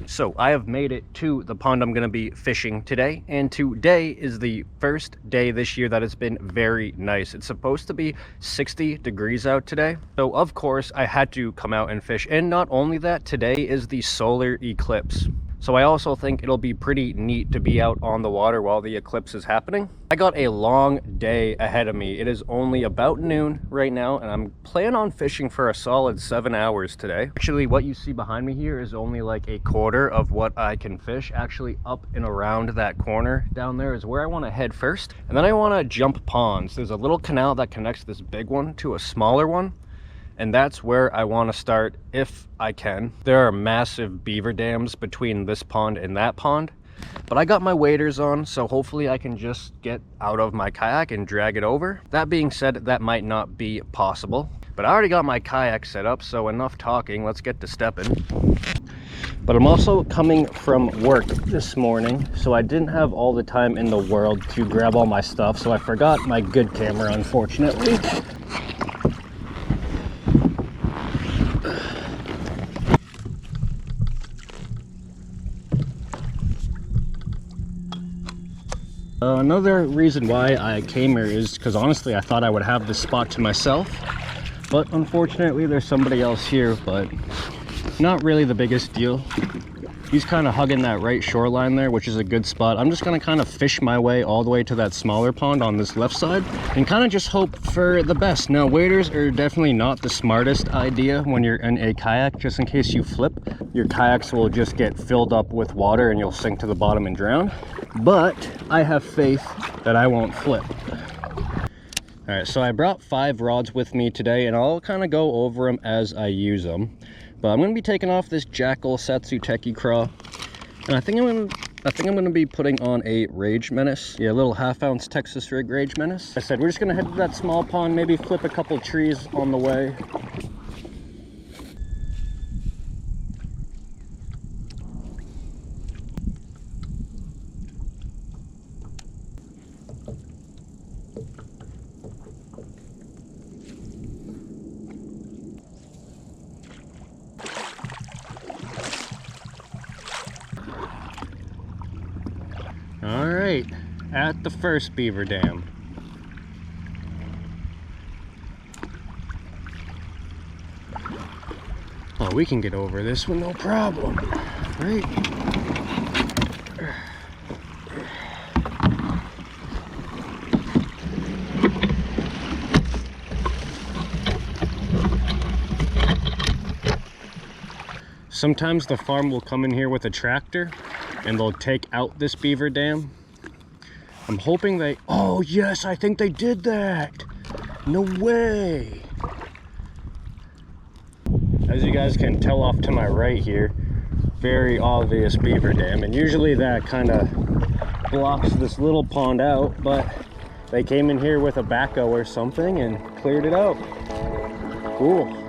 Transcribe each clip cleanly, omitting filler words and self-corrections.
So I have made it to the pond I'm going to be fishing today, and today is the first day this year that it's been very nice. It's supposed to be 60 degrees out today, so of course I had to come out and fish. And not only that, today is the solar eclipse, so I also think it'll be pretty neat to be out on the water while the eclipse is happening. I got a long day ahead of me. It is only about noon right now, and I'm planning on fishing for a solid 7 hours today. Actually, what you see behind me here is only like a quarter of what I can fish. Actually, up and around that corner down there is where I want to head first. And then I want to jump ponds. There's a little canal that connects this big one to a smaller one, and that's where I want to start if I can. There are massive beaver dams between this pond and that pond, but I got my waders on, so hopefully I can just get out of my kayak and drag it over. That being said, that might not be possible, but I already got my kayak set up, so enough talking, let's get to stepping. But I'm also coming from work this morning, so I didn't have all the time in the world to grab all my stuff, so I forgot my good camera, unfortunately. Another reason why I came here is because honestly I thought I would have this spot to myself, but unfortunately there's somebody else here, but not really the biggest deal. He's kind of hugging that right shoreline there, which is a good spot. I'm just going to kind of fish my way all the way to that smaller pond on this left side and kind of just hope for the best. Now, waders are definitely not the smartest idea when you're in a kayak, just in case you flip. Your kayaks will just get filled up with water and you'll sink to the bottom and drown. But I have faith that I won't flip. All right, so I brought 5 rods with me today, and I'll kind of go over them as I use them. But I'm going to be taking off this Jackal Satsuteki craw, and I think I'm going to be putting on a Rage Menace. Yeah, a little 1/2 ounce Texas rig Rage Menace. I said we're just going to head to that small pond, maybe flip a couple trees on the way. All right, at the first beaver dam. Oh, we can get over this one, no problem, right? Sometimes the farm will come in here with a tractor and they'll take out this beaver dam. I'm hoping they, oh yes, I think they did that. No way. As you guys can tell off to my right here, very obvious beaver dam, and usually that kind of blocks this little pond out, but they came in here with a backhoe or something and cleared it out. Cool.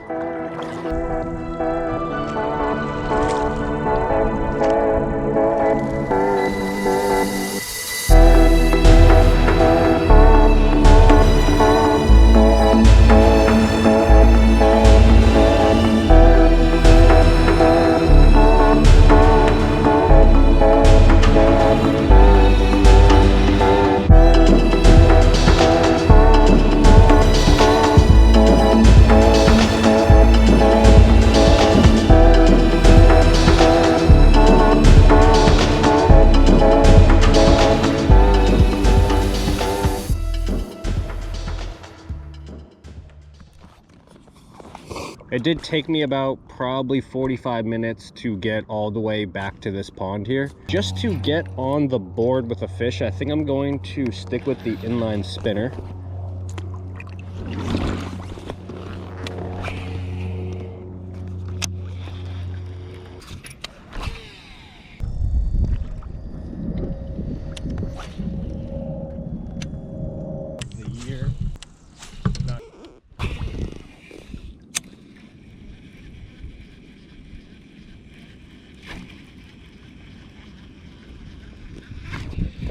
It did take me about probably 45 minutes to get all the way back to this pond here. Just to get on the board with a fish, I think I'm going to stick with the inline spinner.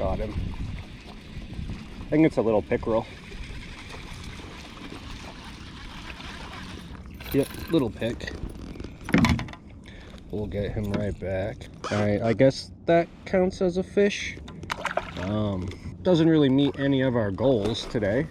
Got him. I think it's a little pickerel. Yep, little pick. We'll get him right back. Alright, I guess that counts as a fish. Doesn't really meet any of our goals today.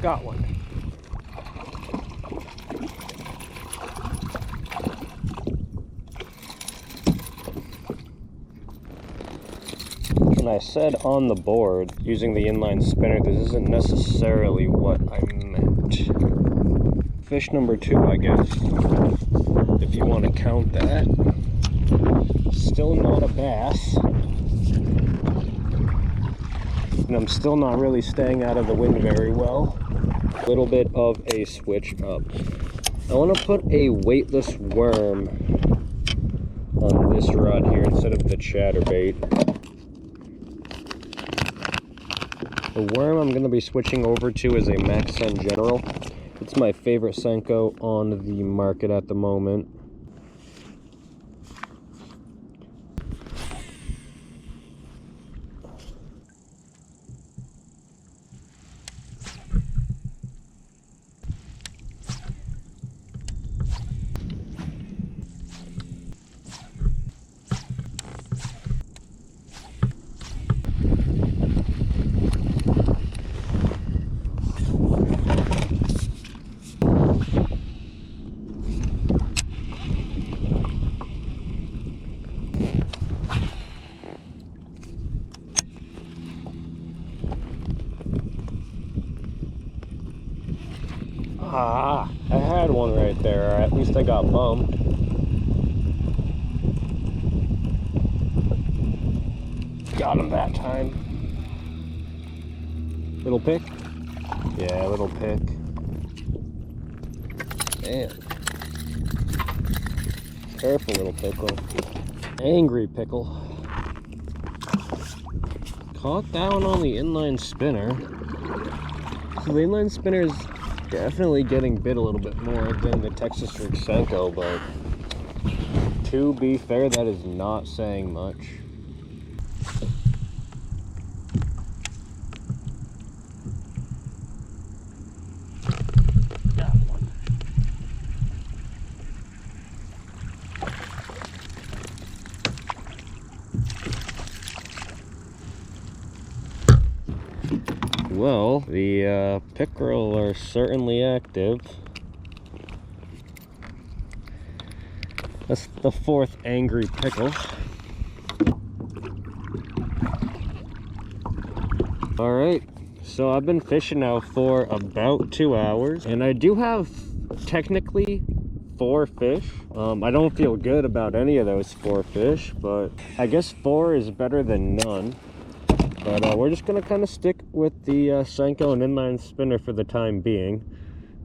Got one. When I said on the board using the inline spinner, this isn't necessarily what I meant. Fish number 2, I guess, if you want to count that. Still not a bass. And I'm still not really staying out of the wind very well. A little bit of a switch up. I want to put a weightless worm on this rod here instead of the chatterbait. The worm I'm going to be switching over to is a Maxen General. It's my favorite Senko on the market at the moment. Ah, I had one right there, or at least I got bumped. Got him that time. Little pick? Yeah, little pick. Man. Careful, little pickle. Angry pickle. Caught that one on the inline spinner. So the inline spinner is definitely getting bit a little bit more than the Texas Rig Senko, but to be fair, that is not saying much. Got one. Well, the pickerel are certainly active. That's the 4th angry pickle. Alright, so I've been fishing now for about 2 hours, and I do have technically 4 fish. I don't feel good about any of those 4 fish, but I guess 4 is better than none. But we're just going to kind of stick with the Senko and inline spinner for the time being.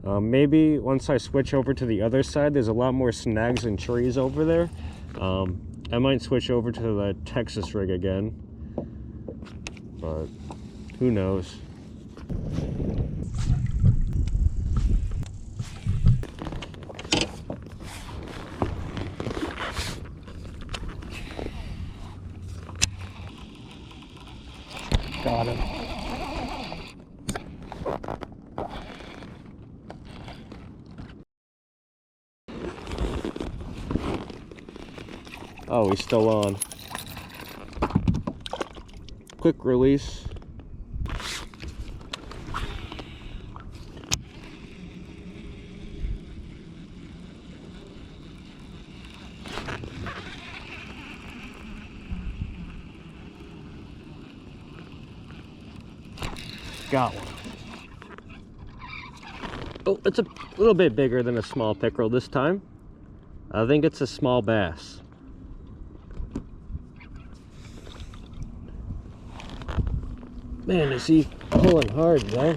Maybe once I switch over to the other side, there's a lot more snags and trees over there. I might switch over to the Texas rig again. But who knows? Got him. Oh, he's still on. Quick release. Got one. Oh, it's a little bit bigger than a small pickerel this time. I think it's a small bass. Man, is he pulling hard though?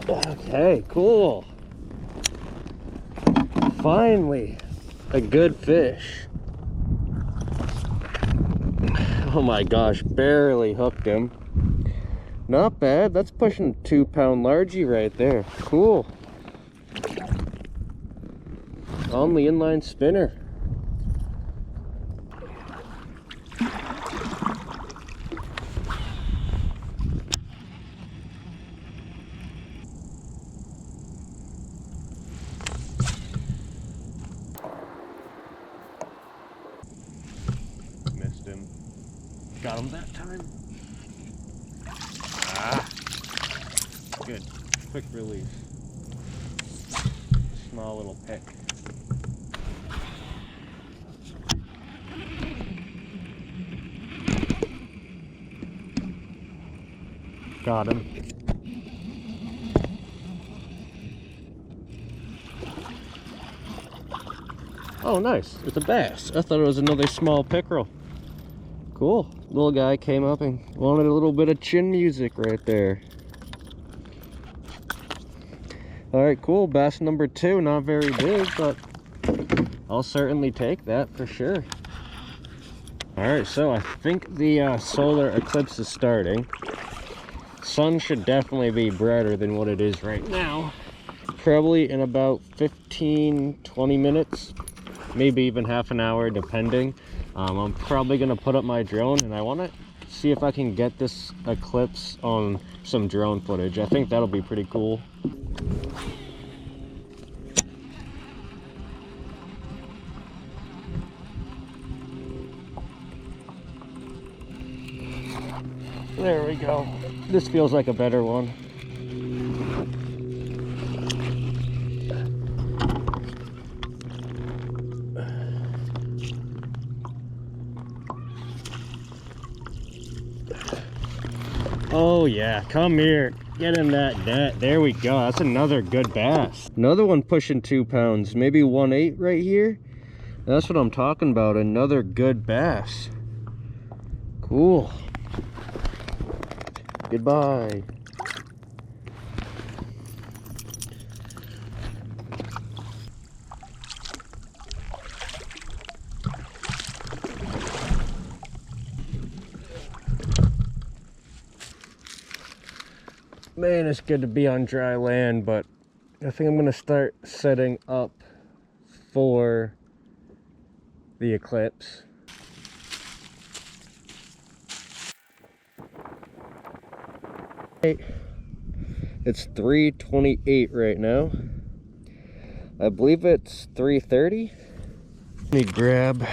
Okay, cool. Finally, a good fish. Oh my gosh, barely hooked him. Not bad. That's pushing a 2-pound largie right there. Cool. On the inline spinner. Missed him. Got him that time. Ah, good. Quick release. Small little pick. Got him. Oh, nice. It's a bass. I thought it was another small pickerel. Cool. Little guy came up and wanted a little bit of chin music right there. Alright, cool. Bass number 2. Not very big, but I'll certainly take that for sure. Alright, so I think the solar eclipse is starting. Sun should definitely be brighter than what it is right now. Probably in about 15-20 minutes, maybe even half an hour depending. I'm probably gonna put up my drone and I want to see if I can get this eclipse on some drone footage. I think that'll be pretty cool. There we go. This feels like a better one. Oh yeah, come here. Get in that net. There we go. That's another good bass. Another one pushing 2 pounds. Maybe 1/8 right here. That's what I'm talking about. Another good bass. Cool. Goodbye. Man, it's good to be on dry land, but I think I'm gonna start setting up for the eclipse. It's 3:28 right now. I believe it's 3:30. Let me grab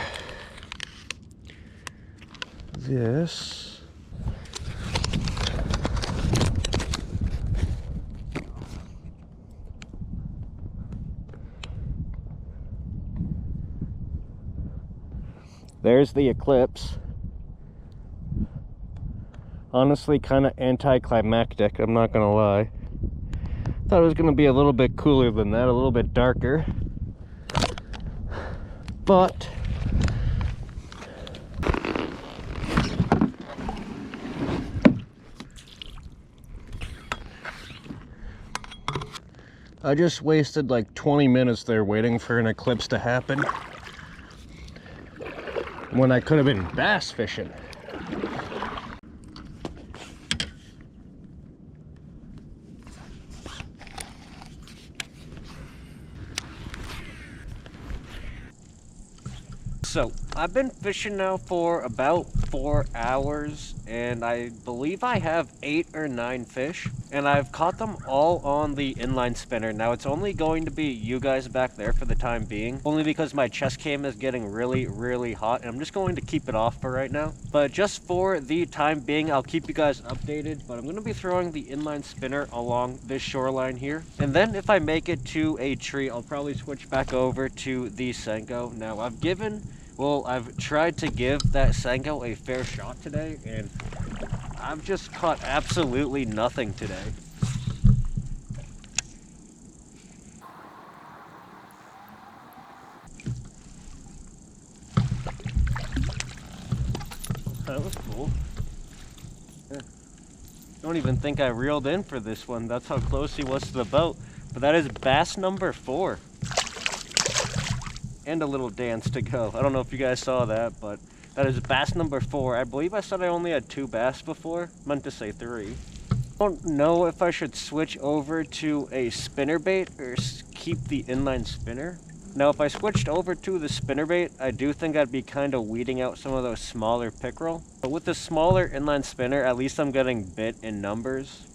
this. There's the eclipse. Honestly, kind of anticlimactic, I'm not gonna lie. Thought it was gonna be a little bit cooler than that, a little bit darker. But I just wasted like 20 minutes there waiting for an eclipse to happen when I could have been bass fishing. So I've been fishing now for about 4 hours and I believe I have 8 or 9 fish and I've caught them all on the inline spinner. Now it's only going to be you guys back there for the time being, only because my chest cam is getting really hot and I'm just going to keep it off for right now. But just for the time being, I'll keep you guys updated, but I'm going to be throwing the inline spinner along this shoreline here. And then if I make it to a tree, I'll probably switch back over to the Senko. Now I've tried to give that Senko a fair shot today, and I've just caught absolutely nothing today. That was cool. Yeah. Don't even think I reeled in for this one. That's how close he was to the boat. But that is bass number 4. And a little dance to go. I don't know if you guys saw that, but that is bass number 4. I believe I said I only had 2 bass before. Meant to say 3. I don't know if I should switch over to a spinnerbait or keep the inline spinner. Now, if I switched over to the spinnerbait, I do think I'd be kind of weeding out some of those smaller pickerel. But with the smaller inline spinner, at least I'm getting bit in numbers.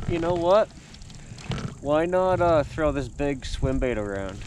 You know what? Why not throw this big swim bait around?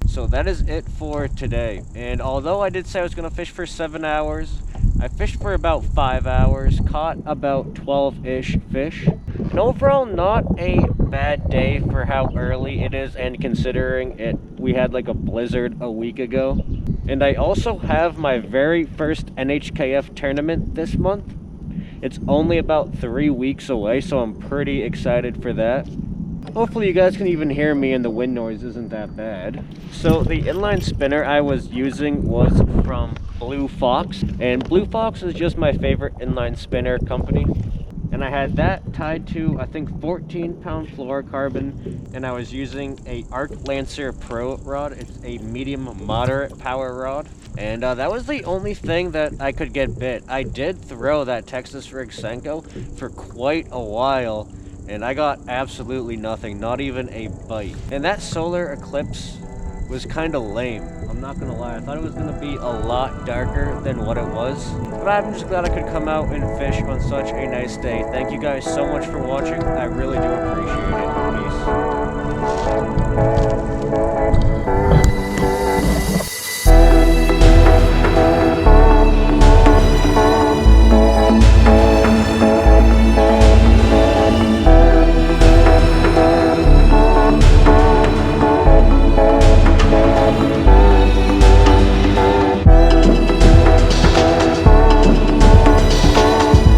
So that is it for today. And although I did say I was going to fish for 7 hours, I fished for about 5 hours, caught about 12-ish fish. And overall, not a bad day for how early it is, and considering we had like a blizzard a week ago. And I also have my very first NHKF tournament this month. It's only about 3 weeks away, so I'm pretty excited for that. Hopefully you guys can even hear me and the wind noise isn't that bad. So the inline spinner I was using was from Blue Fox, and Blue Fox is just my favorite inline spinner company. And I had that tied to, I think, 14-pound fluorocarbon, and I was using a Arc Lancer Pro rod. It's a medium moderate power rod, and that was the only thing that I could get bit. I did throw that Texas rig Senko for quite a while, and I got absolutely nothing, not even a bite. And that solar eclipse was kind of lame, I'm not gonna lie. I thought it was gonna be a lot darker than what it was, but I'm just glad I could come out and fish on such a nice day. Thank you guys so much for watching. I really do appreciate it. Peace.